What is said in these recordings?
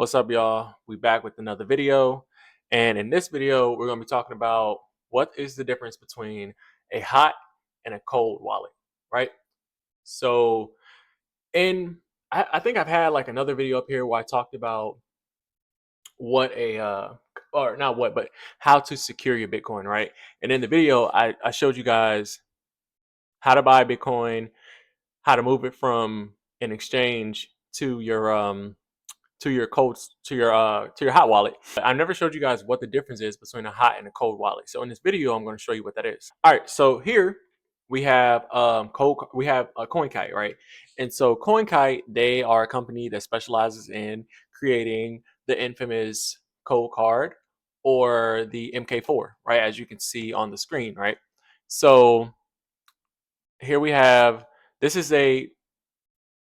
What's up, y'all? We back with another video. And in this video, we're going to be talking about what is the difference between a hot and a cold wallet, right? So, in I think I've had like another video up here where I talked about what a or not what, but how to secure your Bitcoin, right? And in the video, I showed you guys how to buy Bitcoin, how to move it from an exchange to your to your hot wallet. I never showed you guys what the difference is between a hot and a cold wallet. So in this video, I'm going to show you what that is. All right, so here we have we have a CoinKite, right? And so CoinKite, they are a company that specializes in creating the infamous Coldcard or the MK4, right? As you can see on the screen, right? So here we have, this is a,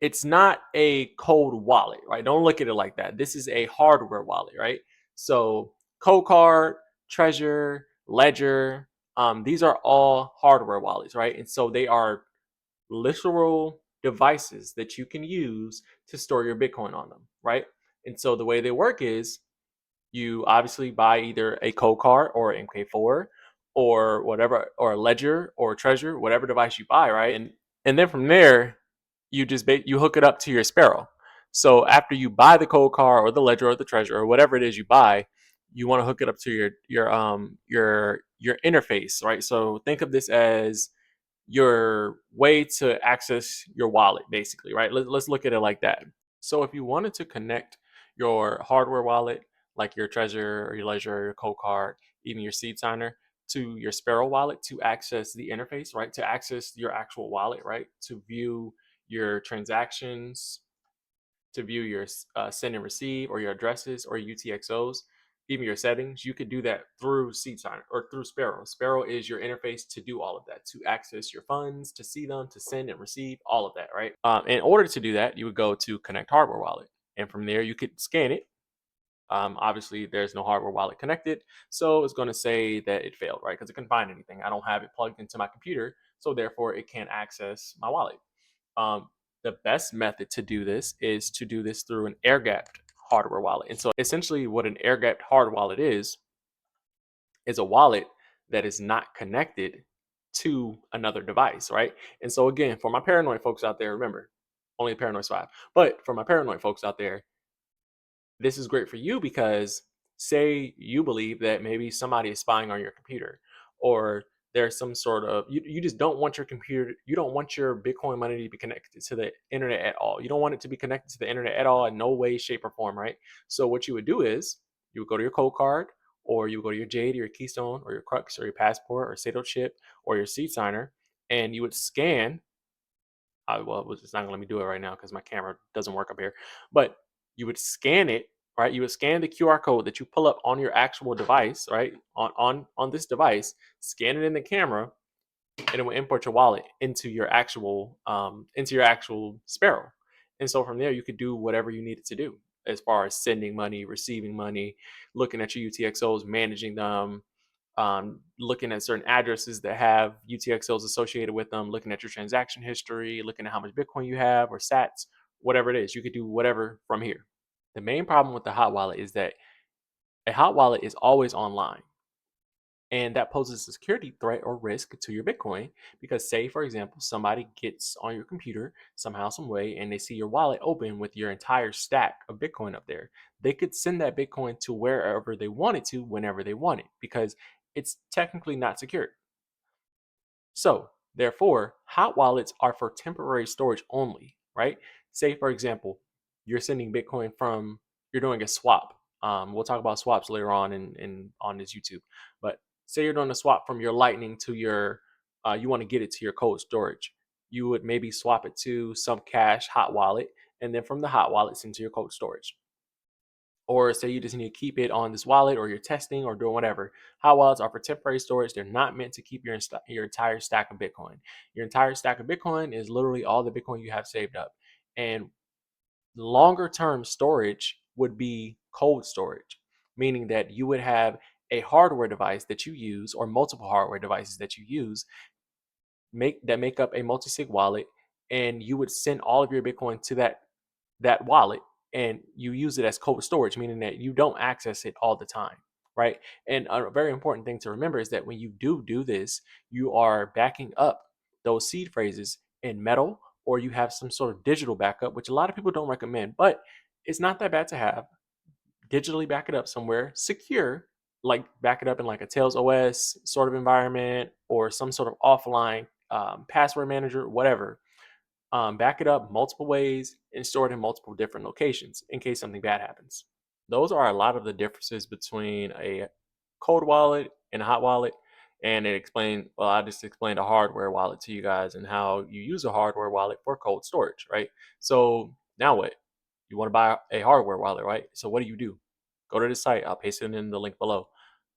it's not a cold wallet, right? Don't look at it like that. This is a hardware wallet, right? So Coldcard, Treasure, Ledger, these are all hardware wallets, right? And so they are literal devices that you can use to store your Bitcoin on them, right? And so the way they work is you obviously buy either a Coldcard or MK4 or whatever, or a Ledger or Treasure, whatever device you buy, right? And then from there, you just you hook it up to your Sparrow. So after you buy the Coldcard or the Ledger or the Treasure or whatever it is you buy, you want to hook it up to your interface, right? So think of this as your way to access your wallet, basically, right? Let's look at it like that. So if you wanted to connect your hardware wallet, like your Treasure or your Ledger or your Coldcard, even your SeedSigner, to your Sparrow wallet to access the interface, right? To access your actual wallet, right? To view your transactions, to view your send and receive or your addresses or UTXOs, even your settings, you could do that through SeedSigner or through Sparrow. Sparrow is your interface to do all of that, to access your funds, to see them, to send and receive, all of that, right? In order to do that, you would go to Connect Hardware Wallet. And from there, you could scan it. Obviously, there's no hardware wallet connected, so it's going to say that it failed, right? Because it couldn't find anything. I don't have it plugged into my computer, so therefore it can't access my wallet. The best method to do this is to do this through an air-gapped hardware wallet. And so essentially what an air-gapped hard wallet is a wallet that is not connected to another device, right? And so again, for my paranoid folks out there, remember, only the paranoid survive. But for my paranoid folks out there, this is great for you because say you believe that maybe somebody is spying on your computer, or there's some sort of, you just don't want your computer, you don't want your Bitcoin money to be connected to the internet at all. You don't want it to be connected to the internet at all in no way, shape, or form, right? So what you would do is you would go to your Coldcard, or you would go to your Jade or your Keystone or your Crux or your Passport or Sato chip or your SeedSigner, and you would scan. Well, it's not gonna let me do it right now because my camera doesn't work up here. But you would scan it, right? You would scan the QR code that you pull up on your actual device, right? On this device, scan it in the camera, and it will import your wallet into your actual Sparrow. And so from there, you could do whatever you needed to do as far as sending money, receiving money, looking at your UTXOs, managing them, looking at certain addresses that have UTXOs associated with them, looking at your transaction history, looking at how much Bitcoin you have or sats, whatever it is. You could do whatever from here. The main problem with the hot wallet is that a hot wallet is always online. And that poses a security threat or risk to your Bitcoin because, say, for example, somebody gets on your computer somehow, some way, and they see your wallet open with your entire stack of Bitcoin up there. They could send that Bitcoin to wherever they want it to, whenever they want it, because it's technically not secured. So, therefore, hot wallets are for temporary storage only, right? Say, for example, you're sending Bitcoin from, you're doing a swap. We'll talk about swaps later on in on this YouTube, but say you're doing a swap from your Lightning to your, you want to get it to your cold storage. You would maybe swap it to some cash hot wallet, and then from the hot wallet send to your cold storage. Or say you just need to keep it on this wallet, or you're testing or doing whatever. Hot wallets are for temporary storage. They're not meant to keep your entire stack of Bitcoin. Your entire stack of Bitcoin is literally all the Bitcoin you have saved up. And longer term storage would be cold storage, meaning that you would have a hardware device that you use, or multiple hardware devices that you use, make up a multi-sig wallet, and you would send all of your Bitcoin to that wallet, and you use it as cold storage, meaning that you don't access it all the time, right? And a very important thing to remember is that when you do this, you are backing up those seed phrases in metal, or you have some sort of digital backup, which a lot of people don't recommend, but it's not that bad to have. Digitally back it up somewhere secure, like back it up in like a Tails OS sort of environment or some sort of offline password manager, whatever. Back it up multiple ways and store it in multiple different locations in case something bad happens. Those are a lot of the differences between a cold wallet and a hot wallet. And I just explained a hardware wallet to you guys and how you use a hardware wallet for cold storage, right? So now what? You want to buy a hardware wallet, right? So what do? Go to the site. I'll paste it in the link below.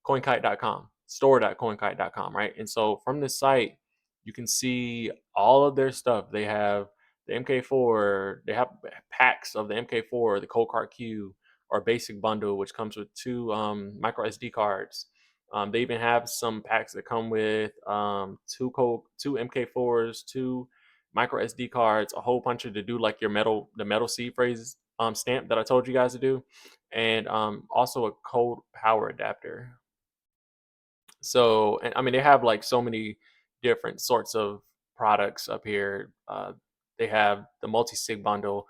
Coinkite.com, store.coinkite.com, right? And so from this site, you can see all of their stuff. They have the MK4, they have packs of the MK4, the Coldcard Q, or basic bundle, which comes with two micro SD cards. They even have some packs that come with two MK4s, two micro SD cards, a whole bunch to do like the metal seed phrases stamp that I told you guys to do, and also a cold power adapter. So, and I mean, they have like so many different sorts of products up here. They have the multi-sig bundle.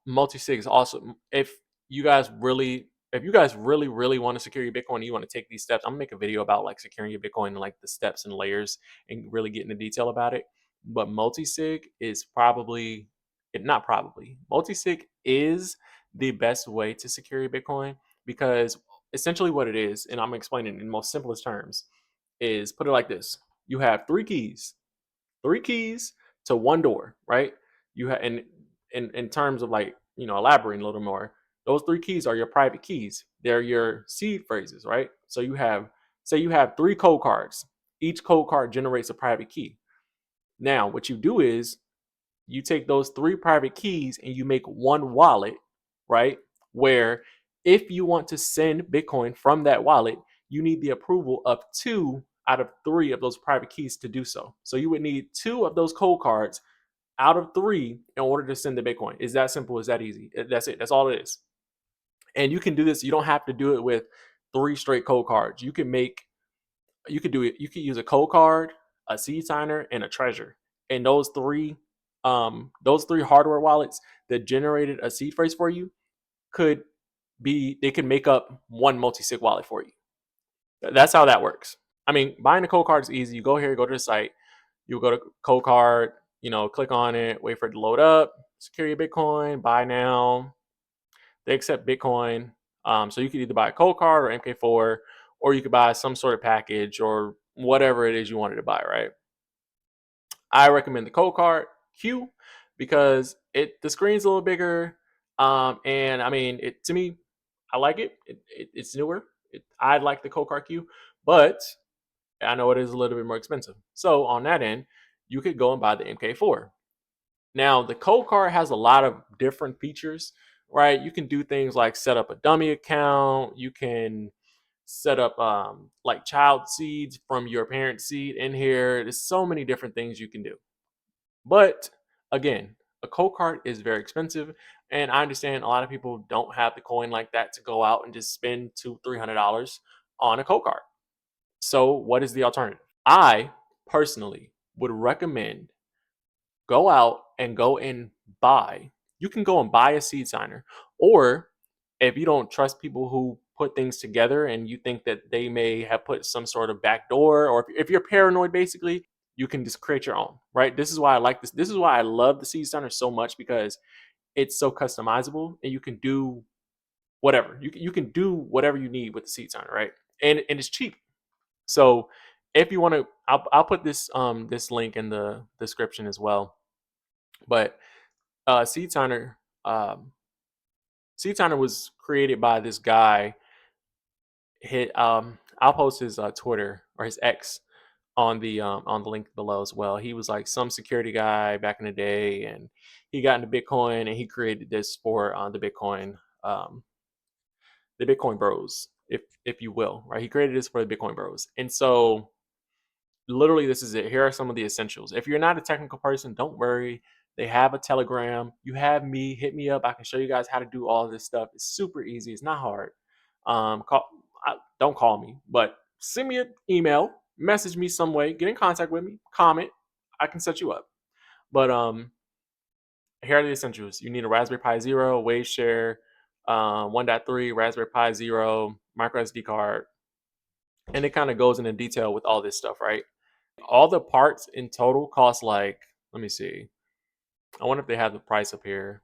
Multi-sig is also, if you guys really want to secure your Bitcoin and you want to take these steps, I'm gonna make a video about like securing your Bitcoin and like the steps and layers and really get into detail about it. But multi-sig is not probably, multi-sig is the best way to secure your Bitcoin because essentially what it is, and I'm explaining it in the most simplest terms, is put it like this. You have three keys to one door, right? You have, and in terms of like, elaborating a little more, those three keys are your private keys. They're your seed phrases, right? So say you have three code cards. Each code card generates a private key. Now, what you do is you take those three private keys and you make one wallet, right? Where if you want to send Bitcoin from that wallet, you need the approval of two out of three of those private keys to do so. So you would need two of those code cards out of three in order to send the Bitcoin. Is that simple? Is that easy? That's it. That's all it is. And you can do this. You don't have to do it with three straight code cards. You could do it. You could use a code card, a seed signer, and a treasure. And those three hardware wallets that generated a seed phrase for you they could make up one multi-sig wallet for you. That's how that works. I mean, buying a code card is easy. You go here, go to the site, you go to code card, click on it, wait for it to load up, secure your Bitcoin, buy now. They accept Bitcoin. So you could either buy a cold card or MK4, or you could buy some sort of package or whatever it is you wanted to buy, right? I recommend the Coldcard Q because the screen's a little bigger. And I mean, to me, I like it. It's newer. I like the Coldcard Q, but I know it is a little bit more expensive. So on that end, you could go and buy the MK4. Now, the Coldcard has a lot of different features, right? You can do things like set up a dummy account. You can set up like child seeds from your parent seed in here. There's so many different things you can do. But again, a cold card is very expensive, and I understand a lot of people don't have the coin like that to go out and just spend $200-300 on a cold card. So, what is the alternative? I personally would recommend go and buy. You can go and buy a seed signer, or if you don't trust people who put things together and you think that they may have put some sort of backdoor, or if you're paranoid, basically, you can just create your own, right? This is why I like this. This is why I love the seed signer so much because it's so customizable and you can do whatever. You can do whatever you need with the seed signer, right? And it's cheap. So if you want to, I'll put this link in the description as well. But seed signer seed signer was created by this guy. I'll post his Twitter or his X on the link below as well. He was like some security guy back in the day, and he got into Bitcoin and he created this for the Bitcoin Bros, if you will, right? He created this for the Bitcoin Bros, and so literally this is it. Here are some of the essentials. If you're not a technical person, don't worry. They have a Telegram. You have me. Hit me up. I can show you guys how to do all this stuff. It's super easy. It's not hard. Don't call me, but send me an email, message me some way, get in contact with me, comment. I can set you up. But here are the essentials. You need a Raspberry Pi Zero, Wave Share, 1.3, Raspberry Pi Zero, micro SD card, and it kind of goes into detail with all this stuff, right? All the parts in total cost like, let me see. I wonder if they have the price up here.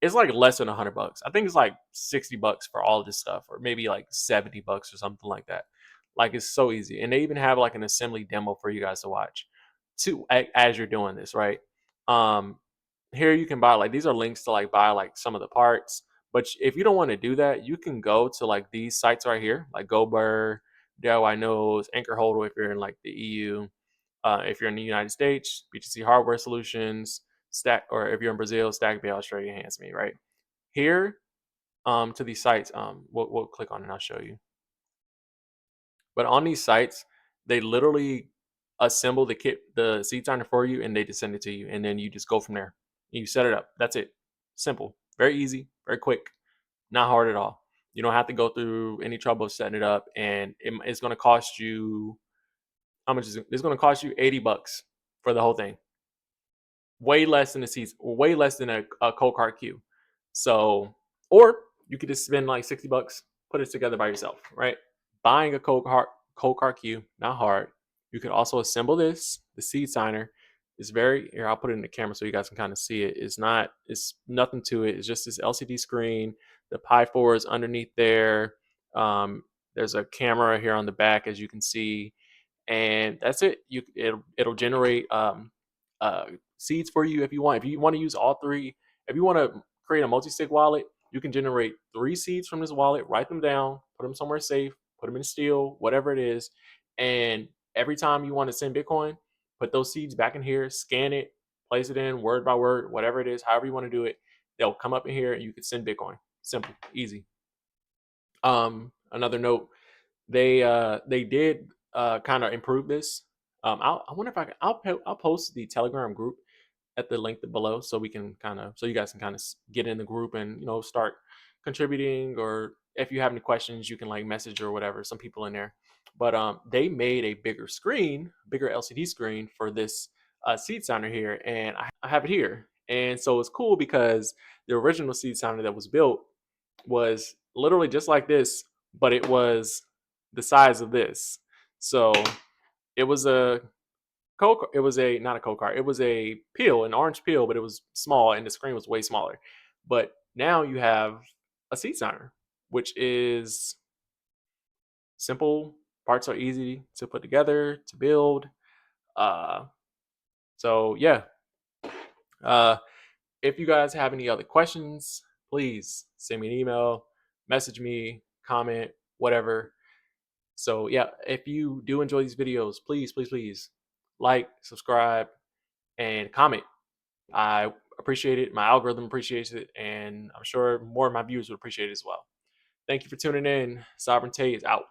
It's like less than $100. I think it's like $60 for all this stuff, or maybe like $70 or something like that. Like it's so easy, and they even have like an assembly demo for you guys to watch, as you're doing this, right? Um, Here you can buy like these are links to like buy like some of the parts. But if you don't want to do that, you can go to like these sites right here, like GoBurr, DIY Knows, Anchor Holder if you're in like the EU. If you're in the United States, BTC Hardware Solutions, Stack, or if you're in Brazil, Stack Bay Australia, Hands Me, right? Here, to these sites, we'll click on it and I'll show you. But on these sites, they literally assemble the kit, the SeedSigner for you, and they just send it to you, and then you just go from there. You set it up. That's it. Simple, very easy, very quick, not hard at all. You don't have to go through any trouble of setting it up, and it's going to cost you how much is it? It's going to cost you $80 for the whole thing. Way less than a season, or way less than a Coldcard Q. So, or you could just spend like $60, put it together by yourself, right? Buying a Coldcard Q, not hard. You can also assemble this. The SeedSigner is very here. I'll put it in the camera so you guys can kind of see it. It's nothing to it. It's just this LCD screen. The Pi 4 is underneath there. There's a camera here on the back, as you can see, and that's it. It'll generate uh, seeds for you if you want. If you want to use all three, if you want to create a multi-sig wallet, you can generate 3 seeds from this wallet, write them down, put them somewhere safe, put them in steel, whatever it is, and every time you want to send Bitcoin, put those seeds back in here, scan it, place it in word by word, whatever it is, however you want to do it. They'll come up in here and you can send Bitcoin. Simple, easy. Another note, they did kind of improve this. I wonder if I'll post the Telegram group at the link below so we can kind of so you guys can kind of get in the group and start contributing, or if you have any questions you can like message or whatever some people in there. But they made a bigger screen, bigger LCD screen for this SeedSigner here, and I have it here. And so it's cool because the original SeedSigner that was built was literally just like this, but it was the size of this. So it was a Coke. It was a not a Coke card. It was a peel, an orange peel, but it was small and the screen was way smaller. But now you have a SeedSigner, which is simple. Parts are easy to put together, to build. Uh, so yeah. Uh, if you guys have any other questions, please send me an email, message me, comment, whatever. So yeah, if you do enjoy these videos, please, please, please like, subscribe, and comment. I appreciate it. My algorithm appreciates it, and I'm sure more of my viewers would appreciate it as well. Thank you for tuning in. Sovereignty is out.